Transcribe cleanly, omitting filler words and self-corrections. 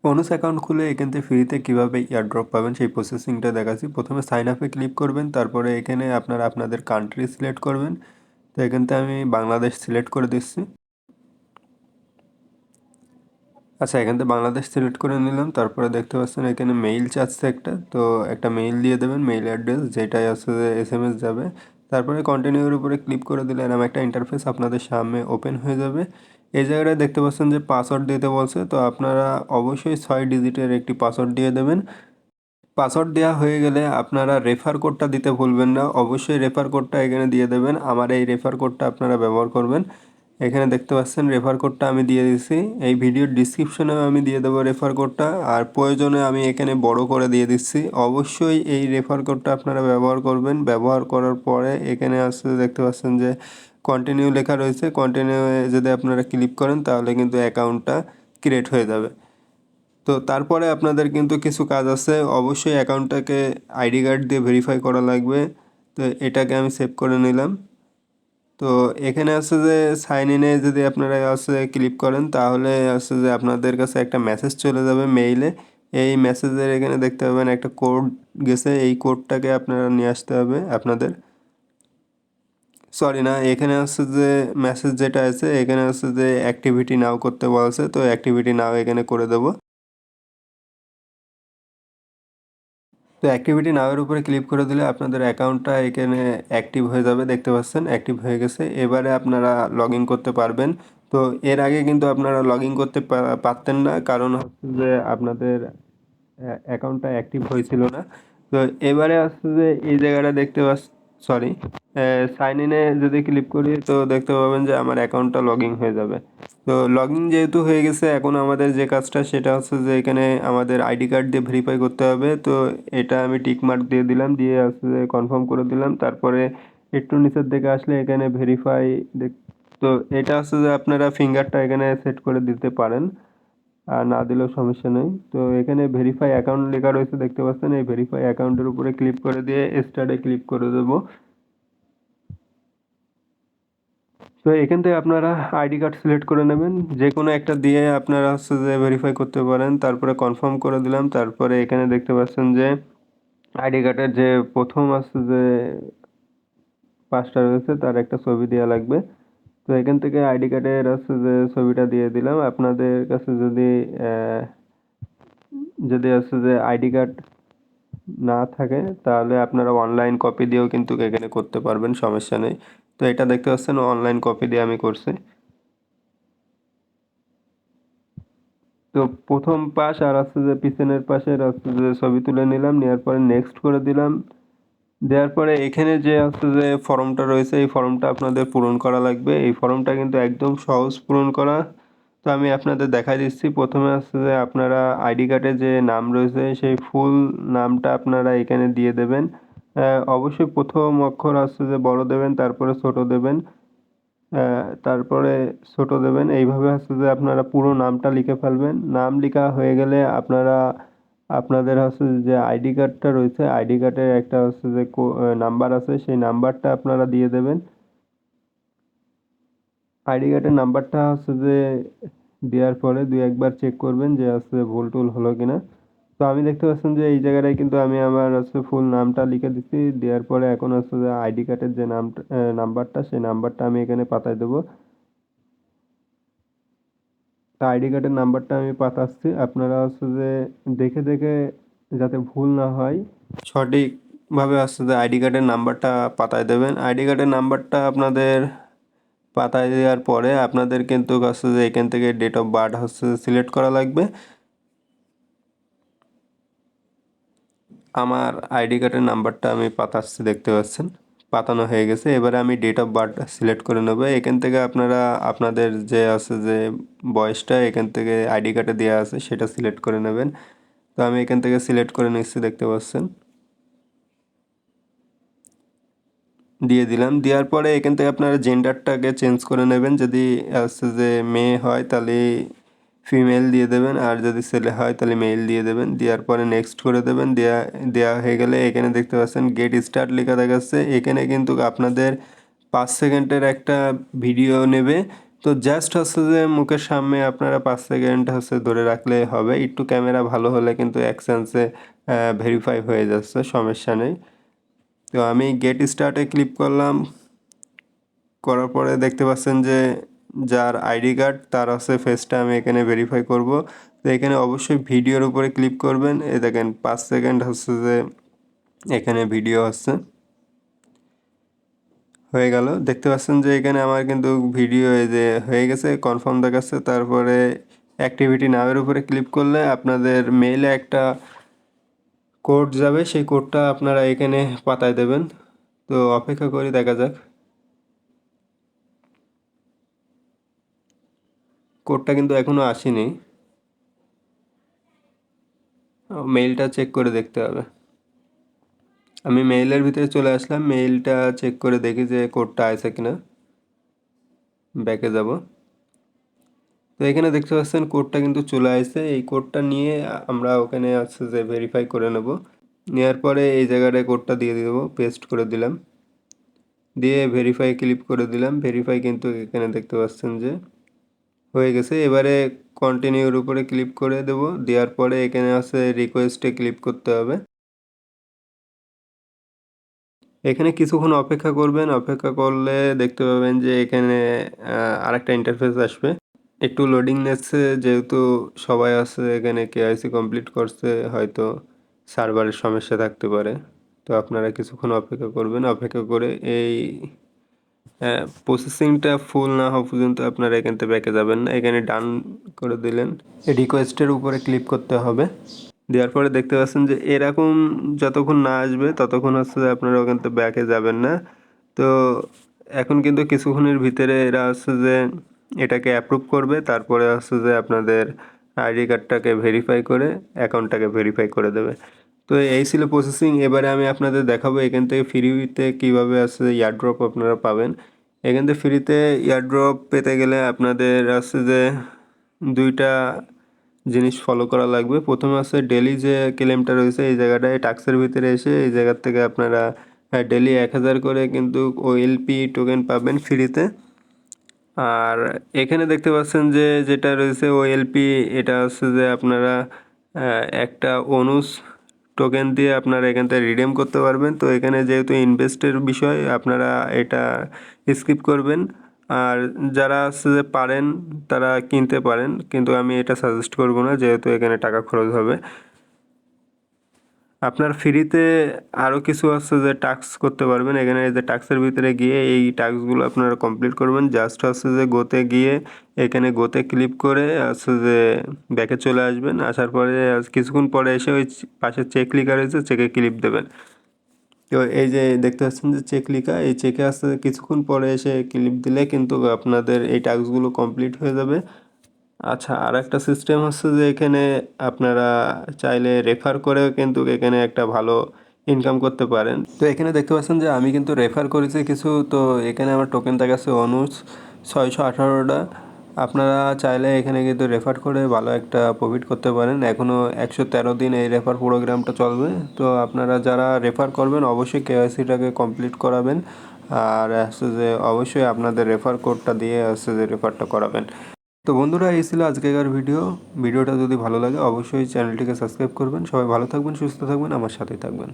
Bonus account খুলে এখান থেকে ফ্রিতে কীভাবে এয়ারড্রপ পাবেন সেই প্রসেসিংটা দেখাচ্ছি। প্রথমে সাইন আপে ক্লিক করবেন, তারপরে এখানে আপনারা আপনাদের কান্ট্রি সিলেক্ট করবেন। তো এখান থেকে আমি বাংলাদেশ সিলেক্ট করে দিচ্ছি। আচ্ছা, এখান থেকে বাংলাদেশ সিলেক্ট করে নিলাম। তারপরে দেখতে পাচ্ছেন এখানে মেইল চাচ্ছে একটা, তো একটা মেইল দিয়ে দেবেন, মেইল অ্যাড্রেস যেটাই আছে যে SMS যাবে। তারপরে কন্টিনিউর উপরে ক্লিক করে দিলে এরকম একটা ইন্টারফেস আপনাদের সামনে ওপেন হয়ে যাবে। এই জায়গাটায় দেখতে পাচ্ছেন যে পাসওয়ার্ড দিতে বলছে, তো আপনারা অবশ্যই 6 ডিজিটের একটি পাসওয়ার্ড দিয়ে দেবেন। পাসওয়ার্ড দেওয়া হয়ে গেলে আপনারা রেফার কোডটা দিতে ভুলবেন না, অবশ্যই রেফার কোডটা এখানে দিয়ে দেবেন। আমার এই রেফার কোডটা আপনারা ব্যবহার করবেন। এখানে দেখতে পাচ্ছেন রেফার কোডটা আমি দিয়ে দিচ্ছি, এই ভিডিওর ডিসক্রিপশনেও আমি দিয়ে দেবো রেফার কোডটা, আর প্রয়োজনে আমি এখানে বড় করে দিয়ে দিচ্ছি। অবশ্যই এই রেফার কোডটা আপনারা ব্যবহার করবেন। ব্যবহার করার পরে এখানে আসছে দেখতে পাচ্ছেন যে কন্টিনিউ লেখা রয়েছে, কন্টিনিউয়ে যদি আপনারা ক্লিক করেন তাহলে কিন্তু অ্যাকাউন্টটা ক্রিয়েট হয়ে যাবে। তো তারপরে আপনাদের কিন্তু কিছু কাজ আছে, অবশ্যই অ্যাকাউন্টটাকে আইডি কার্ড দিয়ে ভেরিফাই করা লাগবে। তো এটাকে আমি সেভ করে নিলাম। তো এখানে আছে যে সাইন ইনে যদি আপনারা আছে ক্লিক করেন তাহলে আছে যে আপনাদের কাছে একটা মেসেজ চলে যাবে মেইলে। এই মেসেজের এখানে দেখতে পাবেন একটা কোড গেছে, এই কোডটাকে আপনারা নিয়ে আসতে হবে আপনাদের। সরি না, এখানে আছে যে মেসেজ যেটা আছে এখানে আছে যে অ্যাক্টিভিটি নাও করতে বলছে, তো অ্যাক্টিভিটি নাও এখানে করে দেবো। তো অ্যাক্টিভিটি নাওয়ের উপরে ক্লিক করে দিলে আপনাদের অ্যাকাউন্টটা এখানে অ্যাক্টিভ হয়ে যাবে। দেখতে পাচ্ছেন অ্যাক্টিভ হয়ে গেছে। এবারে আপনারা লগ ইন করতে পারবেন। তো এর আগে কিন্তু আপনারা লগ ইন করতে পারতেন না, কারণ হচ্ছে যে আপনাদের অ্যাকাউন্টটা অ্যাক্টিভ হয়েছিল না। তো এবারে আসছে যে এই জায়গাটা দেখতে সরি, সাইন ইনে যদি ক্লিক করি তো দেখতে পাবেন যে আমার অ্যাকাউন্টটা লগ ইন হয়ে যাবে। তো লগ ইন যেহেতু হয়ে গেছে, এখন আমাদের যে কাজটা সেটা হচ্ছে যে এখানে আমাদের আইডি কার্ড দিয়ে ভেরিফাই করতে হবে। তো এটা আমি টিক মার্ক দিয়ে দিলাম, দিয়ে আসছে যে কনফার্ম করে দিলাম। তারপরে একটু নিচের দিকে আসলে এখানে ভেরিফাই, তো এটা হচ্ছে যে আপনারা ফিঙ্গারটা এখানে সেট করে দিতে পারেন, আর না দিলেও সমস্যা নেই। তো এখানে ভেরিফাই অ্যাকাউন্ট লেখা রয়েছে দেখতে পাচ্ছেন, এই ভেরিফাই অ্যাকাউন্টের উপরে ক্লিক করে দিয়ে স্টার্টে ক্লিক করে দেবো। তো এখান থেকে আপনারা আইডি কার্ড সিলেক্ট করে নেবেন, যে কোনো একটা দিয়ে আপনারা হচ্ছে যে ভেরিফাই করতে পারেন। তারপরে কনফার্ম করে দিলাম। তারপরে এখানে দেখতে পাচ্ছেন যে আইডি কার্ডের যে প্রথম আছে যে পাঁচটা রয়েছে তার একটা ছবি দেওয়া লাগবে। তো এখান থেকে আইডি কার্ডের আছে যে ছবিটা দিয়ে দিলাম। আপনাদের কাছে যদি আছে যে আইডি কার্ড না থাকে তাহলে আপনারা অনলাইন কপি দিয়েও কিন্তু এখানে করতে পারবেন, সমস্যা নেই। তো এটা দেখতে পাচ্ছেন অনলাইন কপি দিয়ে আমি করছি। তো প্রথম পাশ আর আছে যে পিছনের পাশের আছে যে ছবি তুলে নিলাম, নেওয়ার পরে নেক্সট করে দিলাম। দেওয়ার পরে এখানে যে আছে যে ফর্মটা রয়েছে এই ফর্মটা আপনাদের পূরণ করা লাগবে। এই ফর্মটা কিন্তু একদম সহজ পূরণ করা। তো আমি আপনাদের দেখাই দিচ্ছি। প্রথমে আছে যে আপনারা আইডি কার্ডে যে নাম রয়েছে সেই ফুল নামটা আপনারা এখানে দিয়ে দেবেন। অবশ্যই প্রথম অক্ষর আছে যে বড় দেবেন, তারপরে ছোট দেবেন, তারপরে ছোট দেবেন। এইভাবে হচ্ছে যে আপনারা পুরো নামটা লিখে ফেলবেন। নাম লেখা হয়ে গেলে আপনারা আপনাদের হচ্ছে যে আইডি কার্ডটা রয়েছে, আইডি কার্ডের একটা হচ্ছে যে নাম্বার আছে, সেই নাম্বারটা আপনারা দিয়ে দেবেন। আইডি কার্ডের নাম্বারটা হচ্ছে যে দেওয়ার পরে দুই একবার চেক করবেন যে হচ্ছে ভুল টুল হলো কিনা। তো আমি দেখতে পাচ্ছেন যে এই জায়গাটায় কিন্তু আমি আমার হচ্ছে ফুল নামটা লিখে দিচ্ছি। দেওয়ার পরে এখন হচ্ছে যে আইডি কার্ডের যে নামটা নাম্বারটা সেই নাম্বারটা আমি এখানে পাঠায় দেবো। তা আইডি কার্ডের নাম্বারটা আমি পাঠাচ্ছি, আপনারা হচ্ছে যে দেখে দেখে যাতে ভুল না হয় সঠিকভাবে হচ্ছে যে আইডি কার্ডের নাম্বারটা পাঠায় দেবেন। আইডি কার্ডের নাম্বারটা আপনাদের পাঠায় দেওয়ার পরে আপনাদের কিন্তু হচ্ছে যে এখান থেকে ডেট অফ বার্থ হচ্ছে সিলেক্ট করা লাগবে। আমার আইডি কার্ডের নাম্বারটা আমি পাঠাচ্ছি, দেখতে পাচ্ছেন পাঠানো হয়ে গেছে। এবারে আমি ডেট অফ বার্থ সিলেক্ট করে নেব। এখান থেকে আপনারা আপনাদের যে আছে যে বয়সটা এখান থেকে আইডি কার্ডে দেওয়া আছে সেটা সিলেক্ট করে নেবেন। তো আমি এখান থেকে সিলেক্ট করে নিচ্ছি, দেখতে পাচ্ছেন দিয়ে দিলাম। দেওয়ার পরে এখান থেকে আপনারা জেন্ডারটাকে চেঞ্জ করে নেবেন। যদি আছে যে মেয়ে হয় তাহলে ফিমেল দিয়ে দেবেন, আর যদি ছেলে হয় তাহলে মেল দিয়ে দেবেন। দেওয়ার পরে নেক্সট করে দেবেন। দেওয়া হয়ে গেলে এখানে দেখতে পাচ্ছেন গেট স্টার্ট লেখা দেখাচ্ছে। এখানে কিন্তু আপনাদের 5 সেকেন্ডের একটা ভিডিও নেবে। তো জাস্ট হচ্ছে যে মুখের সামনে আপনারা 5 সেকেন্ড হচ্ছে ধরে রাখলে হবে, একটু ক্যামেরা ভালো হলে কিন্তু এক চান্সে ভেরিফাই হয়ে যাচ্ছে, সমস্যা নেই। তো আমি গেট স্টার্টে ক্লিক করলাম, করার পরে দেখতে পাচ্ছেন যে যার আইডি কার্ড তার হচ্ছে ফেসটা আমি এখানে ভেরিফাই করব। তো এখানে অবশ্যই ভিডিওর উপরে ক্লিক করবেন। এই দেখেন 5 সেকেন্ড হচ্ছে যে এখানে ভিডিও হচ্ছে, হয়ে গেল। দেখতে পাচ্ছেন যে এখানে আমার কিন্তু ভিডিও এই যে হয়ে গেছে, কনফার্ম দেখাচ্ছে। তারপরে অ্যাক্টিভিটি নামের উপরে ক্লিক করলে আপনাদের মেইলে একটা কোড যাবে, সেই কোডটা আপনারা এখানে পাঠায় দেবেন। তো অপেক্ষা করি, দেখা যাক। কোডটা কিন্তু এখনও আসেনি, মেইলটা চেক করে দেখতে হবে। আমি মেইলের ভিতরে চলে আসলাম, মেইলটা চেক করে দেখি যে কোডটা আছে কিনা। ব্যাকে যাব। তো এখানে দেখতে পাচ্ছেন কোডটা কিন্তু চলে আসছে। এই কোডটা নিয়ে আমরা ওখানে আছে যে ভেরিফাই করে নেব। নেওয়ার পরে এই জায়গাটায় কোডটা দিয়ে দেবো, পেস্ট করে দিলাম, দিয়ে ভেরিফাই ক্লিক করে দিলাম। ভেরিফাই কিন্তু এখানে দেখতে পাচ্ছেন যে হয়ে গেছে। এবারে কন্টিনিউর উপরে ক্লিক করে দেব, দেওয়ার পরে এখানে আছে রিকোয়েস্টে ক্লিক করতে হবে। এখানে কিছুক্ষণ অপেক্ষা করবেন, অপেক্ষা করলে দেখতে পাবেন যে এখানে আরেকটা ইন্টারফেস আসবে। একটু লোডিং নিচ্ছে, যেহেতু সবাই আছে এখানে কেওয়াইসি কমপ্লিট করছে, হয়তো সার্ভারের সমস্যা থাকতে পারে। তো আপনারা কিছুক্ষণ অপেক্ষা করবেন, অপেক্ষা করে এই প্রসেসিংটা ফুল না হওয়া পর্যন্ত আপনারা এখান থেকে ব্যাকে যাবেন না। এখানে ডান করে দিলেন, রিকোয়েস্টের উপরে ক্লিক করতে হবে। দেওয়ার পরে দেখতে পাচ্ছেন যে এরকম যতক্ষণ না আসবে ততক্ষণ হচ্ছে যে আপনারা ওখান থেকে ব্যাকে যাবেন না। তো এখন কিন্তু কিছুক্ষণের ভিতরে এরা হচ্ছে যে এটাকে অ্যাপ্রুভ করবে, তারপরে হচ্ছে যে আপনাদের আইডি কার্ডটাকে ভেরিফাই করে অ্যাকাউন্টটাকে ভেরিফাই করে দেবে। তো এই ছিল প্রসেসিং। এবারে আমি আপনাদের দেখাবো এখান থেকে ফ্রিতে কীভাবে আছে এয়ারড্রপ আপনারা পাবেন। এখান থেকে ফ্রিতে এয়ারড্রপ পেতে গেলে আপনাদের আছে যে দুইটা জিনিস ফলো করা লাগবে। প্রথমে আছে ডেলি যে ক্লেমটা রয়েছে এই জায়গাটায় টাস্কের ভিতরে এসে এই জায়গার থেকে আপনারা ডেলি 1000 করে কিন্তু ওএলপি টোকেন পাবেন ফ্রিতে। আর এখানে দেখতে পাচ্ছেন যে যেটা রয়েছে ওএলপি, এটা হচ্ছে যে আপনারা একটা অনুস টোকেন দিয়ে আপনারা এখান থেকে রিডিম করতে পারবেন। তো এখানে যেহেতু ইনভেস্টের বিষয় আপনারা এটা স্কিপ করবেন। আর যারা হচ্ছে যে পারেন তারা কিনতে পারেন, কিন্তু আমি এটা সাজেস্ট করব না, যেহেতু এখানে টাকা খরচ হবে। আপনার ফ্রিতে আরও কিছু আছে যে টাস্ক করতে পারবেন। এখানে এই যে টাস্কের ভিতরে গিয়ে এই টাস্কগুলো আপনারা কমপ্লিট করবেন। জাস্ট হচ্ছে যে গোতে গিয়ে এখানে গোতে ক্লিক করে হচ্ছে যে ব্যাকে চলে আসবেন। আসার পরে কিছুক্ষণ পরে এসে ওই পাশে চেক লেখা রয়েছে, চেকে ক্লিক দেবেন। তো এই যে দেখতে পাচ্ছেন যে চেক লেখা, এই চেকে আসতে কিছুক্ষণ পরে এসে ক্লিক দিলে কিন্তু আপনাদের এই টাস্কগুলো কমপ্লিট হয়ে যাবে। আচ্ছা, আর একটা সিস্টেম হচ্ছে যে এখানে আপনারা চাইলে রেফার করেও কিন্তু এখানে একটা ভালো ইনকাম করতে পারেন। তো এখানে দেখতে পাচ্ছেন যে আমি কিন্তু রেফার করেছি কিছু, তো এখানে আমার টোকেন দেখাচ্ছে অনুজ 618টা। আপনারা চাইলে এখানে কিন্তু রেফার করে ভালো একটা প্রফিট করতে পারেন। এখনও 113 দিন এই রেফার প্রোগ্রামটা চলবে। তো আপনারা যারা রেফার করবেন অবশ্যই কেওয়াইসিটাকে কমপ্লিট করাবেন, আর হচ্ছে যে অবশ্যই আপনাদের রেফার কোডটা দিয়ে হচ্ছে যে রেফারটা করাবেন। তো বন্ধুরা, এই ছিল আজকেকার ভিডিওটা যদি ভালো লাগে অবশ্যই চ্যানেলটিকে সাবস্ক্রাইব করবেন। সবাই ভালো থাকবেন, সুস্থ থাকবেন, আমার সাথেই থাকবেন।